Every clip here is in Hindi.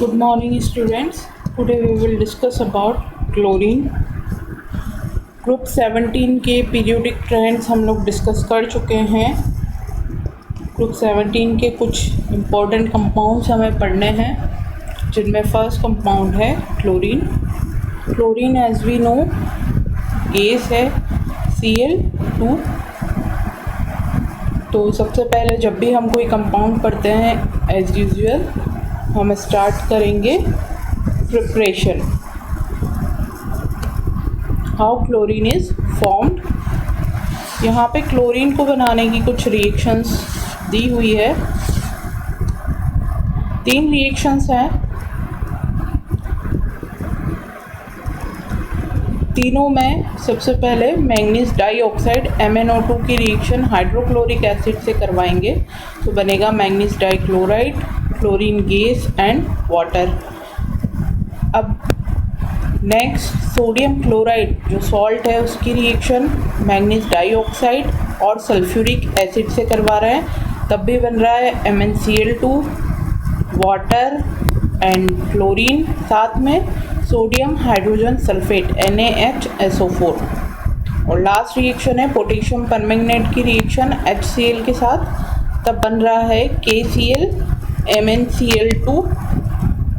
Good morning students. Today we will discuss about chlorine. Group 17 के पीरियोडिक ट्रेंड्स हम लोग डिस्कस कर चुके हैं। ग्रुप 17 के कुछ इम्पोर्टेंट कंपाउंड्स हमें पढ़ने हैं, जिनमें फर्स्ट कंपाउंड है chlorine. Chlorine as we know gas है Cl2। तो सबसे पहले जब भी हम कोई कंपाउंड पढ़ते हैं एज यूजुअल हम स्टार्ट करेंगे preparation, how chlorine is formed. यहाँ पे क्लोरीन को बनाने की कुछ रिएक्शंस दी हुई है। 3 रिएक्शंस हैं, तीनों में सबसे पहले मैंगनीज डाइऑक्साइड MnO2 की रिएक्शन हाइड्रोक्लोरिक एसिड से करवाएंगे तो बनेगा manganese dichloride, chlorine gas and water. अब नेक्स्ट सोडियम क्लोराइड जो सॉल्ट है उसकी रिएक्शन मैंगनीज डाइऑक्साइड और सल्फ्यूरिक एसिड से करवा रहे हैं, तब भी बन रहा है MnCl2, वाटर एंड क्लोरीन, साथ में सोडियम हाइड्रोजन सल्फेट NaHSO4। और लास्ट रिएक्शन है पोटेशियम परमैंगनेट की रिएक्शन HCl के साथ, तब बन रहा है KCl MnCl2,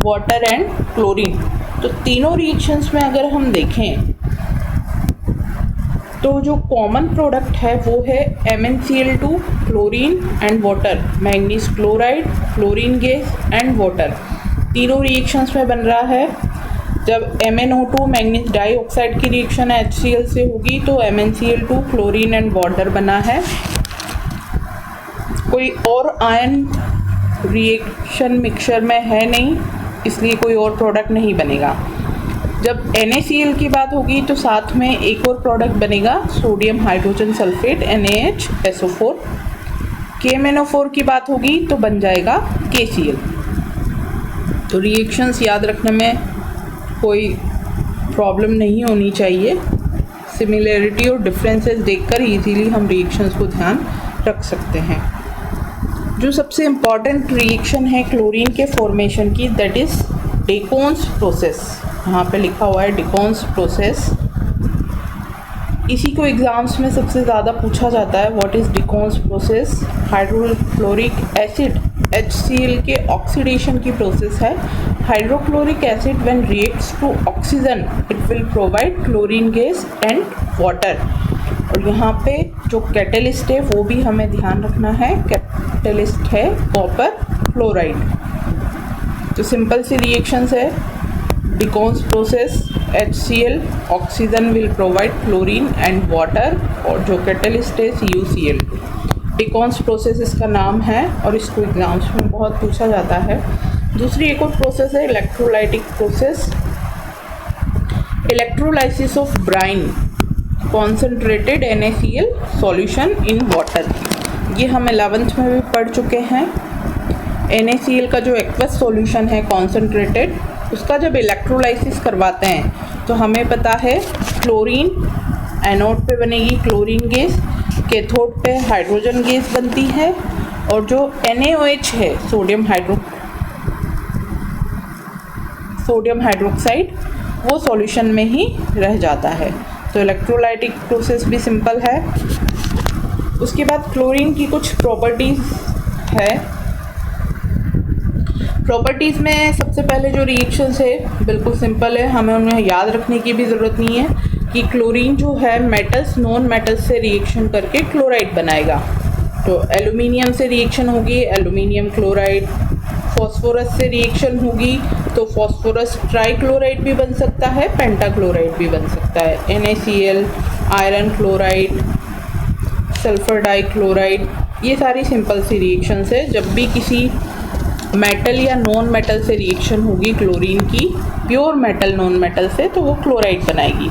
water and chlorine. तो तीनों रिएक्शंस में अगर हम देखें तो जो कॉमन प्रोडक्ट है वो है MnCl2, chlorine and water, manganese chloride, chlorine gas and water. तीनों रिएक्शंस में बन रहा है। जब MnO2 मैंगनीज डाइऑक्साइड की रिएक्शन HCl से होगी तो MnCl2, क्लोरीन एंड वाटर बना है। कोई और आयन रिएक्शन मिक्सचर में है नहीं, इसलिए कोई और प्रोडक्ट नहीं बनेगा। जब NaCl की बात होगी तो साथ में एक और प्रोडक्ट बनेगा sodium hydrogen sulphate NaHSO4। KMnO4 की बात होगी तो बन जाएगा KCl। तो रिएक्शंस याद रखने में कोई प्रॉब्लम नहीं होनी चाहिए। सिमिलरिटी और डिफरेंसेस देखकर इजीली हम रिएक्शंस को ध्यान रख सकते हैं। जो सबसे इम्पॉर्टेंट रिएक्शन है क्लोरीन के फॉर्मेशन की, दैट इज़ डेकोन्स प्रोसेस। यहाँ पे लिखा हुआ है डेकोन्स प्रोसेस। इसी को एग्ज़ाम्स में सबसे ज़्यादा पूछा जाता है, what is Deacon's process. Hydrochloric acid HCl के ऑक्सीडेशन की प्रोसेस है। Hydrochloric acid when reacts to oxygen it will provide chlorine gas and water. और यहाँ पे जो कैटलिस्ट है वो भी हमें ध्यान रखना है, कैटलिस्ट है कॉपर क्लोराइड। तो सिंपल सी रिएक्शंस है, Deacon's process HCl, oxygen will provide chlorine and water, और जो कैटलिस्ट है CuCl। डेकोन्स प्रोसेस इसका नाम है और इसको एग्जाम्स में बहुत पूछा जाता है। दूसरी एक और प्रोसेस है electrolytic process, electrolysis of Bryan concentrated NaCl solution in water. ये हम 11th में भी पढ़ चुके हैं। NaCl का जो एक्वस सॉल्यूशन है कॉन्सेंट्रेटेड, उसका जब इलेक्ट्रोलाइसिस करवाते हैं तो हमें पता है क्लोरीन एनोड पे बनेगी क्लोरीन गैस, कैथोड पे हाइड्रोजन गैस बनती है, और जो NaOH है सोडियम हाइड्रोक्साइड वो सॉल्यूशन में ही रह जाता है। तो इलेक्ट्रोलाइटिक प्रोसेस भी सिंपल है। उसके बाद क्लोरीन की कुछ प्रॉपर्टीज़ है। प्रॉपर्टीज़ में सबसे पहले जो रिएक्शंस है बिल्कुल सिंपल है, हमें उन्हें याद रखने की भी ज़रूरत नहीं है कि क्लोरीन जो है मेटल्स नॉन मेटल्स से रिएक्शन करके क्लोराइड बनाएगा। तो एल्यूमिनियम से रिएक्शन होगी एल्यूमिनियम क्लोराइड, फॉस्फोरस से रिएक्शन होगी तो फॉस्फोरस ट्राइक्लोराइड भी बन सकता है, पेंटाक्लोराइड भी बन सकता है, NaCl, iron chloride, sulphur dichloride. ये सारी सिंपल सी रिएक्शंस है। जब भी किसी मेटल या नॉन मेटल से रिएक्शन होगी क्लोरीन की, प्योर मेटल नॉन मेटल से, तो वो क्लोराइड बनाएगी।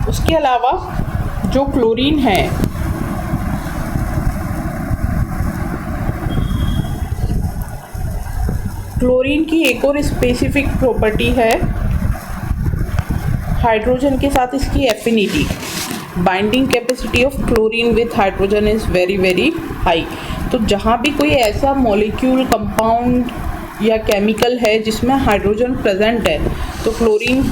उसके अलावा जो क्लोरीन है क्लोरीन की एक और स्पेसिफिक प्रॉपर्टी है, हाइड्रोजन के साथ इसकी affinity. Binding capacity of chlorine with hydrogen is very very high. तो जहाँ भी कोई ऐसा मॉलिक्यूल कंपाउंड या केमिकल है जिसमें हाइड्रोजन प्रेजेंट है, तो क्लोरीन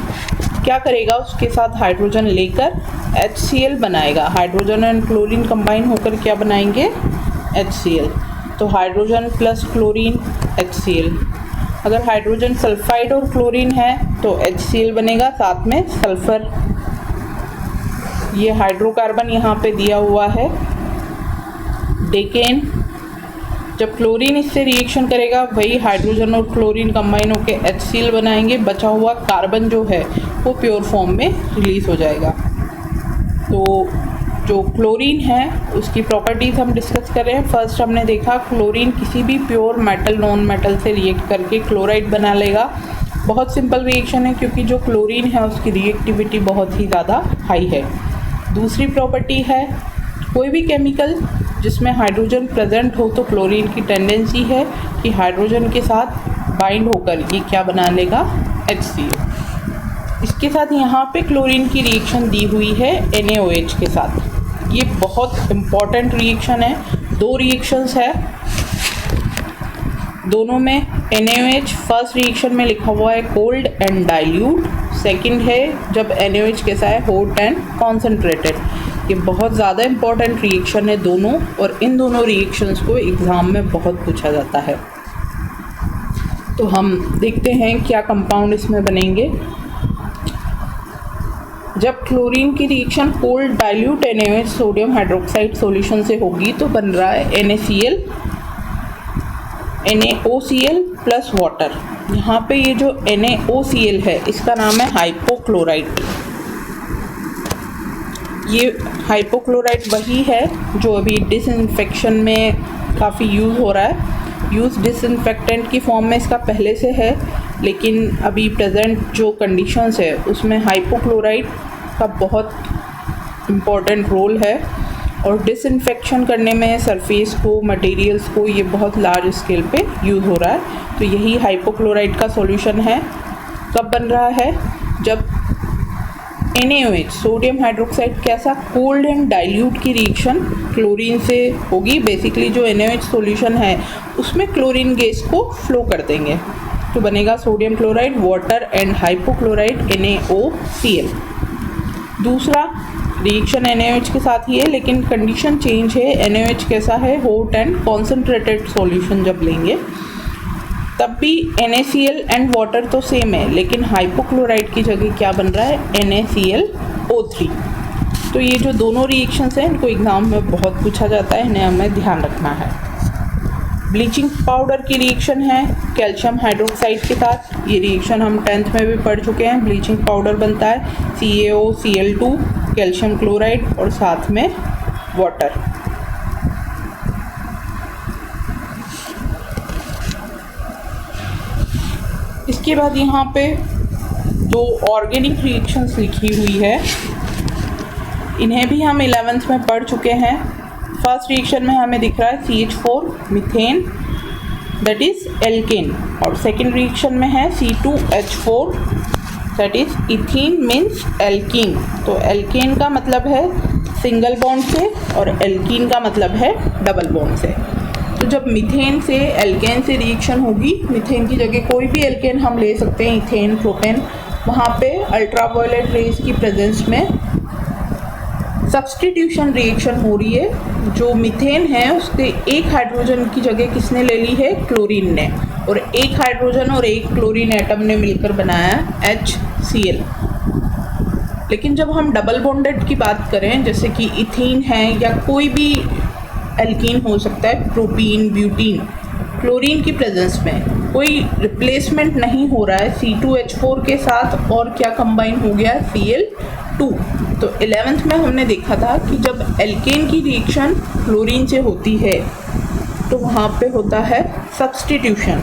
क्या करेगा, उसके साथ हाइड्रोजन लेकर HCl बनाएगा। हाइड्रोजन एंड क्लोरीन कंबाइन होकर क्या बनाएंगे, HCl। तो हाइड्रोजन प्लस क्लोरीन HCl। अगर हाइड्रोजन सल्फाइड और क्लोरीन है तो HCl बनेगा, साथ में सल्फर। ये हाइड्रोकार्बन यहाँ पे दिया हुआ है डेकेन। जब क्लोरीन इससे रिएक्शन करेगा, वही हाइड्रोजन और क्लोरीन कंबाइन होकर HCl बनाएंगे। बचा हुआ कार्बन जो है वो प्योर फॉर्म में रिलीज हो जाएगा। तो जो क्लोरीन है उसकी प्रॉपर्टीज़ हम डिस्कस कर रहे हैं। फर्स्ट हमने देखा क्लोरीन किसी भी प्योर मेटल नॉन मेटल से रिएक्ट करके क्लोराइड बना लेगा। बहुत सिंपल रिएक्शन है क्योंकि जो क्लोरीन है उसकी रिएक्टिविटी बहुत ही ज़्यादा हाई है। दूसरी प्रॉपर्टी है कोई भी केमिकल जिसमें हाइड्रोजन प्रेजेंट हो तो क्लोरीन की टेंडेंसी है कि हाइड्रोजन के साथ बाइंड होकर ये क्या बना लेगा, HCl। इसके साथ यहाँ पे क्लोरीन की रिएक्शन दी हुई है NaOH के साथ। ये बहुत इम्पॉर्टेंट रिएक्शन है। 2 रिएक्शंस है, दोनों में NaOH फर्स्ट रिएक्शन में लिखा हुआ है कोल्ड एंड डाइल्यूट, सेकंड है जब NaOH कैसा है, हॉट एंड कॉन्सेंट्रेटेड। ये बहुत ज़्यादा इम्पॉर्टेंट रिएक्शन है दोनों, और इन दोनों रिएक्शंस को एग्ज़ाम में बहुत पूछा जाता है। तो हम देखते हैं क्या कंपाउंड इसमें बनेंगे। जब क्लोरीन की reaction cold dilute NaOH sodium hydroxide solution से होगी तो बन रहा है NaOCl प्लस वाटर। यहाँ पे ये जो NaOCl है इसका नाम है हाइपोक्लोराइट। ये हाइपोक्लोराइट वही है जो अभी डिसइंफेक्शन में काफ़ी यूज़ हो रहा है। यूज़ डिसइंफेक्टेंट की फॉर्म में इसका पहले से है, लेकिन अभी प्रेजेंट जो कंडीशंस है उसमें हाइपोक्लोराइट का बहुत इम्पॉर्टेंट रोल है, और डिसइंफेक्शन करने में सरफेस को, मटेरियल्स को ये बहुत लार्ज स्केल पे यूज़ हो रहा है। तो यही हाइपोक्लोराइट का सॉल्यूशन है। कब बन रहा है, जब NaOH सोडियम हाइड्रोक्साइड कैसा कोल्ड एंड डाइल्यूट की रिएक्शन क्लोरीन से होगी। बेसिकली जो NaOH सॉल्यूशन है उसमें क्लोरीन गैस को फ्लो कर देंगे तो बनेगा sodium chloride, water and hypochloride NaOCl। दूसरा रिएक्शन NaOH के साथ ही है, लेकिन कंडीशन चेंज है। NaOH कैसा है, हॉट एंड कॉन्सेंट्रेटेड सॉल्यूशन जब लेंगे तब भी NaCl एंड वाटर तो सेम है, लेकिन हाइपोक्लोराइड की जगह क्या बन रहा है, NaClO3। तो ये जो दोनों रिएक्शंस हैं इनको एग्जाम में बहुत पूछा जाता है, इन्हें हमें ध्यान रखना है। ब्लीचिंग पाउडर की रिएक्शन है कैल्शियम हाइड्रोक्साइड के साथ। ये रिएक्शन हम 10th में भी पढ़ चुके हैं। ब्लीचिंग पाउडर बनता है CaOCl2 कैल्शियम क्लोराइड और साथ में वाटर। इसके बाद यहाँ पे जो ऑर्गेनिक रिएक्शंस लिखी हुई है इन्हें भी हम 11th में पढ़ चुके हैं। फर्स्ट रिएक्शन में हमें दिख रहा है CH4 methane that is alkane, और सेकेंड रिएक्शन में है C2H4 that is ethene means alkene. तो एल्केन का मतलब है सिंगल बॉन्ड से और एल्कीन का मतलब है डबल बॉन्ड से। तो जब मीथेन से एल्केन से रिएक्शन होगी, मीथेन की जगह कोई भी एल्केन हम ले सकते हैं, इथेन, प्रोपेन, वहाँ पे अल्ट्रावायलेट रेज की प्रेजेंस में सब्स्टिट्यूशन रिएक्शन हो रही है। जो मीथेन है उसके एक हाइड्रोजन की जगह किसने ले ली है, क्लोरीन ने, और एक हाइड्रोजन और एक क्लोरीन एटम ने मिलकर बनाया HCl। लेकिन जब हम डबल बॉन्डेड की बात करें, जैसे कि इथीन है या कोई भी एल्कीन हो सकता है, प्रोपीन, ब्यूटीन, क्लोरीन की प्रेजेंस में कोई रिप्लेसमेंट नहीं हो रहा है C2H4 के साथ, और क्या कंबाइन हो गया, Cl2। तो 11th में हमने देखा था कि जब एल्केन की रिएक्शन क्लोरीन से होती है तो वहाँ पे होता है सब्स्टिट्यूशन,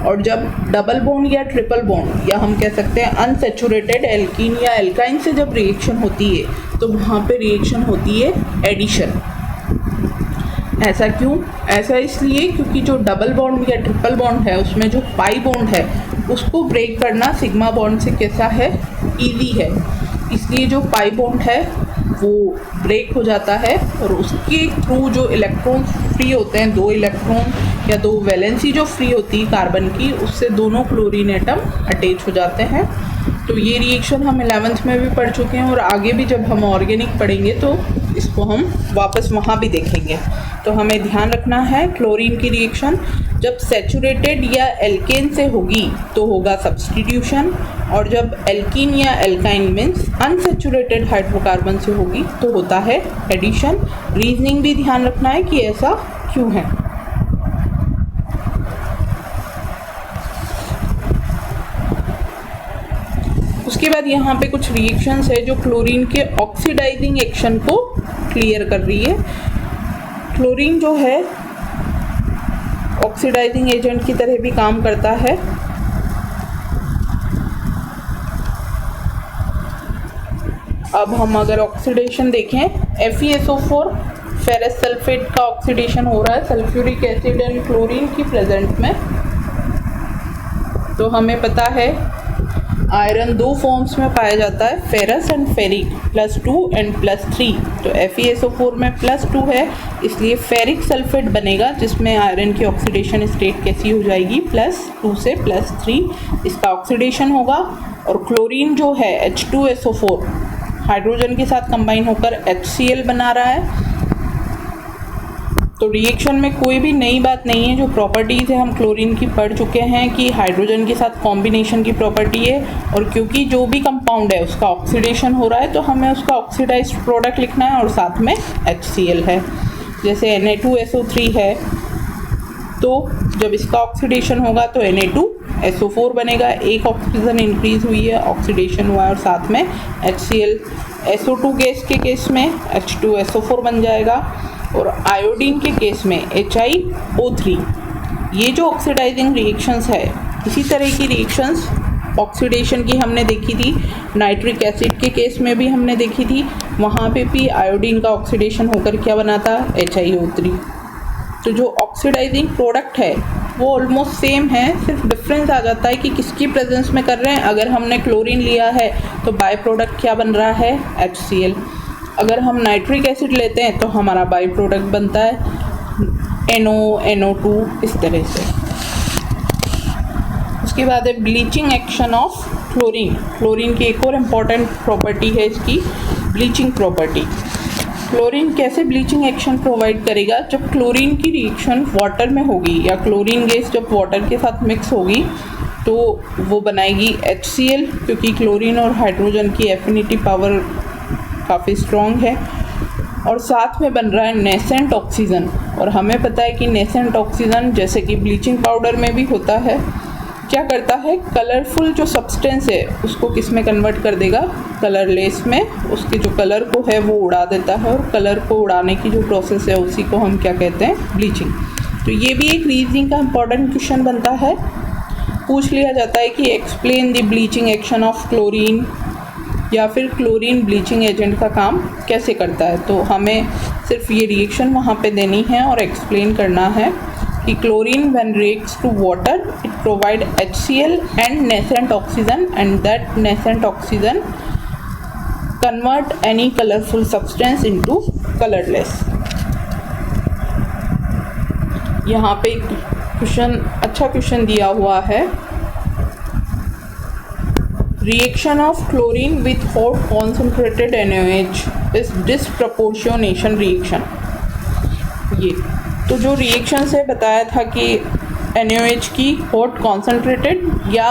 और जब डबल बॉन्ड या ट्रिपल बॉन्ड या हम कह सकते हैं अनसैचुरेटेड एल्कीन या एल्काइन से जब रिएक्शन होती है तो वहाँ पे रिएक्शन होती है एडिशन। ऐसा क्यों? ऐसा इसलिए क्योंकि जो डबल बॉन्ड या ट्रिपल बॉन्ड है उसमें जो पाई बॉन्ड है उसको ब्रेक करना सिग्मा बॉन्ड से कैसा है, ईजी है। इसलिए जो पाई बॉन्ड है वो ब्रेक हो जाता है और उसके थ्रू जो इलेक्ट्रॉन फ्री होते हैं, 2 इलेक्ट्रॉन या 2 वैलेंसी जो फ्री होती है कार्बन की, उससे दोनों क्लोरीन एटम अटैच हो जाते हैं। तो ये रिएक्शन हम 11th में भी पढ़ चुके हैं और आगे भी जब हम ऑर्गेनिक पढ़ेंगे तो इसको हम वापस वहाँ भी देखेंगे। तो हमें ध्यान रखना है क्लोरीन की रिएक्शन जब सैचुरेटेड या एल्केन से होगी तो होगा सब्स्टिट्यूशन, और जब एल्कीन या एल्काइन मीन्स अनसैचुरेटेड हाइड्रोकार्बन से होगी तो होता है एडिशन। रीजनिंग भी ध्यान रखना है कि ऐसा क्यों है। उसके बाद यहाँ पे कुछ रिएक्शंस है जो क्लोरीन के ऑक्सीडाइजिंग एक्शन को क्लियर कर रही है। क्लोरीन जो है ऑक्सीडाइजिंग एजेंट की तरह भी काम करता है। अब हम अगर ऑक्सीडेशन देखें, FeSO4 फेरस सल्फेट का ऑक्सीडेशन हो रहा है सल्फ्यूरिक एसिड एंड क्लोरीन की प्रेजेंट में। तो हमें पता है आयरन 2 फॉर्म्स में पाया जाता है, फेरस एंड फेरिक, +2 एंड +3। तो FeSO4 में +2 है, इसलिए फेरिक सल्फेट बनेगा जिसमें आयरन की ऑक्सीडेशन स्टेट कैसी हो जाएगी, +2 से +3 इसका ऑक्सीडेशन होगा। और क्लोरीन जो है H2SO4 हाइड्रोजन के साथ कंबाइन होकर HCl बना रहा है। तो रिएक्शन में कोई भी नई बात नहीं है, जो प्रॉपर्टीज़ है हम क्लोरीन की पढ़ चुके हैं कि हाइड्रोजन के साथ कॉम्बिनेशन की प्रॉपर्टी है, और क्योंकि जो भी कंपाउंड है उसका ऑक्सीडेशन हो रहा है तो हमें उसका ऑक्सीडाइज्ड प्रोडक्ट लिखना है और साथ में HCl है। जैसे Na2SO3 है तो जब इसका ऑक्सीडेशन होगा तो Na2SO4 बनेगा, एक ऑक्सीजन इंक्रीज हुई है, ऑक्सीडेशन हुआ है और साथ में HCl। SO2 गैस के केस में H2SO4 बन जाएगा, और आयोडीन के केस में HiO3। ये जो ऑक्सीडाइजिंग रिएक्शंस है, इसी तरह की रिएक्शंस ऑक्सीडेशन की हमने देखी थी, नाइट्रिक एसिड के केस में भी हमने देखी थी, वहाँ पे भी आयोडीन का ऑक्सीडेशन होकर क्या बनाता, HiO3। तो जो ऑक्सीडाइजिंग प्रोडक्ट है वो ऑलमोस्ट सेम है, सिर्फ डिफरेंस आ जाता है कि किसकी प्रेजेंस में कर रहे हैं। अगर हमने क्लोरीन लिया है तो बाय प्रोडक्ट क्या बन रहा है, HCl। अगर हम नाइट्रिक एसिड लेते हैं तो हमारा बाई प्रोडक्ट बनता है NO, NO2, इस तरह से। उसके बाद है bleaching action of chlorine. Chlorine की एक और इम्पॉर्टेंट प्रॉपर्टी है इसकी, ब्लीचिंग प्रॉपर्टी। क्लोरीन कैसे ब्लीचिंग एक्शन प्रोवाइड करेगा, जब क्लोरीन की रिएक्शन वाटर में होगी या क्लोरीन गैस जब वाटर के साथ मिक्स होगी तो वो बनाएगी HCl, क्योंकि क्लोरीन और हाइड्रोजन की एफिनिटी पावर काफ़ी स्ट्रॉन्ग है, और साथ में बन रहा है नेसेंट ऑक्सीजन। और हमें पता है कि नेसेंट ऑक्सीजन जैसे कि ब्लीचिंग पाउडर में भी होता है, क्या करता है, कलरफुल जो सब्सटेंस है उसको किस में कन्वर्ट कर देगा, कलरलेस में। उसके जो कलर को है वो उड़ा देता है, और कलर को उड़ाने की जो प्रोसेस है उसी को हम क्या कहते हैं, ब्लीचिंग। तो ये भी एक रीजनिंग का इम्पॉर्टेंट क्वेश्चन बनता है, पूछ लिया जाता है कि explain the bleaching action of chlorine, या फिर क्लोरीन ब्लीचिंग एजेंट का काम कैसे करता है। तो हमें सिर्फ ये रिएक्शन वहाँ पे देनी है और एक्सप्लेन करना है कि chlorine when reacts to water it provide HCl and nascent oxygen, and that nascent oxygen convert any colourful substance into colourless. यहाँ पे क्वेश्चन, अच्छा क्वेश्चन दिया हुआ है, reaction of chlorine with hot concentrated NaOH is disproportionation reaction. ये तो जो रिएक्शन से बताया था कि NaOH की हॉट कॉन्सेंट्रेटेड या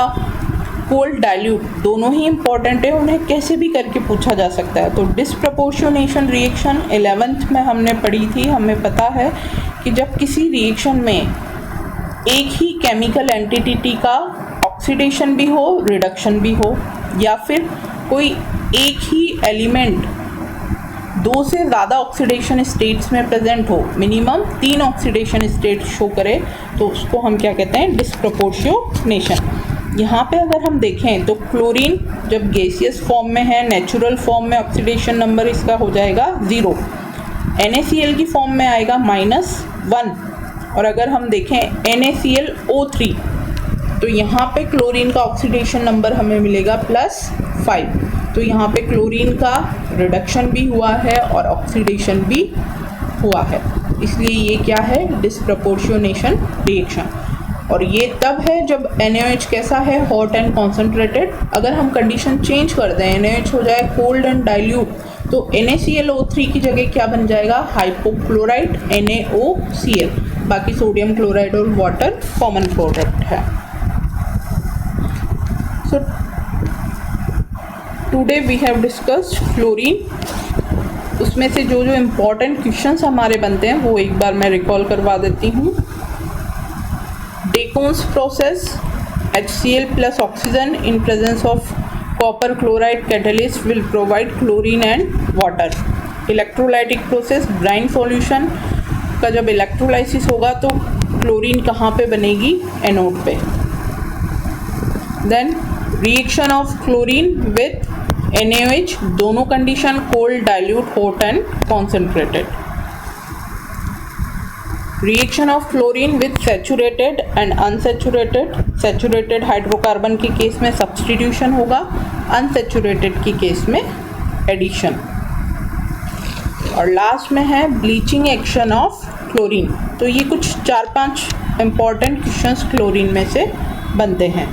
कोल्ड डाइल्यूट दोनों ही इम्पॉर्टेंट है, उन्हें कैसे भी करके पूछा जा सकता है। तो डिसप्रपोर्शनेशन रिएक्शन 11th में हमने पढ़ी थी, हमें पता है कि जब किसी रिएक्शन में एक ही केमिकल एंटिटी का ऑक्सीडेशन भी हो, रिडक्शन भी हो, या फिर कोई एक ही एलिमेंट 2 से ज़्यादा ऑक्सीडेशन स्टेट्स में प्रेजेंट हो, मिनिमम 3 ऑक्सीडेशन स्टेट शो करे, तो उसको हम क्या कहते हैं, डिसप्रपोर्शनेशन। यहाँ पे अगर हम देखें तो क्लोरीन जब गैसियस फॉर्म में है, नेचुरल फॉर्म में ऑक्सीडेशन नंबर इसका हो जाएगा 0, NaCl की फॉर्म में आएगा -1, और अगर हम देखें NaClO3 तो यहाँ पे क्लोरीन का ऑक्सीडेशन नंबर हमें मिलेगा +5। तो यहाँ पे क्लोरीन का रिडक्शन भी हुआ है और ऑक्सीडेशन भी हुआ है, इसलिए ये क्या है, डिस्प्रपोर्शनेशन रिएक्शन। और ये तब है जब NaOH कैसा है, हॉट एंड कॉन्सेंट्रेटेड। अगर हम कंडीशन चेंज कर दें, NaOH हो जाए कोल्ड एंड डाइल्यूट, तो NaClO3 की जगह क्या बन जाएगा, हाइपोक्लोराइट NaOCl। बाकी सोडियम क्लोराइड और वाटर कॉमन प्रोडक्ट है। So today we have discussed fluorine. उसमें से जो जो इम्पोर्टेंट क्वेश्चंस हमारे बनते हैं वो एक बार मैं रिकॉल करवा देती हूँ। Decon's process, HCl plus oxygen in presence of copper chloride catalyst will provide chlorine and water. Electrolytic process, brine solution का जब इलेक्ट्रोलाइसिस होगा तो क्लोरीन कहाँ पे बनेगी, एनोड पे। Then reaction of chlorine with NaOH, दोनों condition cold, dilute, hot and concentrated. Reaction of chlorine with saturated and unsaturated, saturated hydrocarbon के केस में सब्सटीट्यूशन होगा, अनसैचुरेटेड के केस में एडिशन। और लास्ट में है ब्लीचिंग एक्शन ऑफ क्लोरीन। तो ये कुछ 4-5 इम्पॉर्टेंट क्वेश्चंस क्लोरीन में से बनते हैं।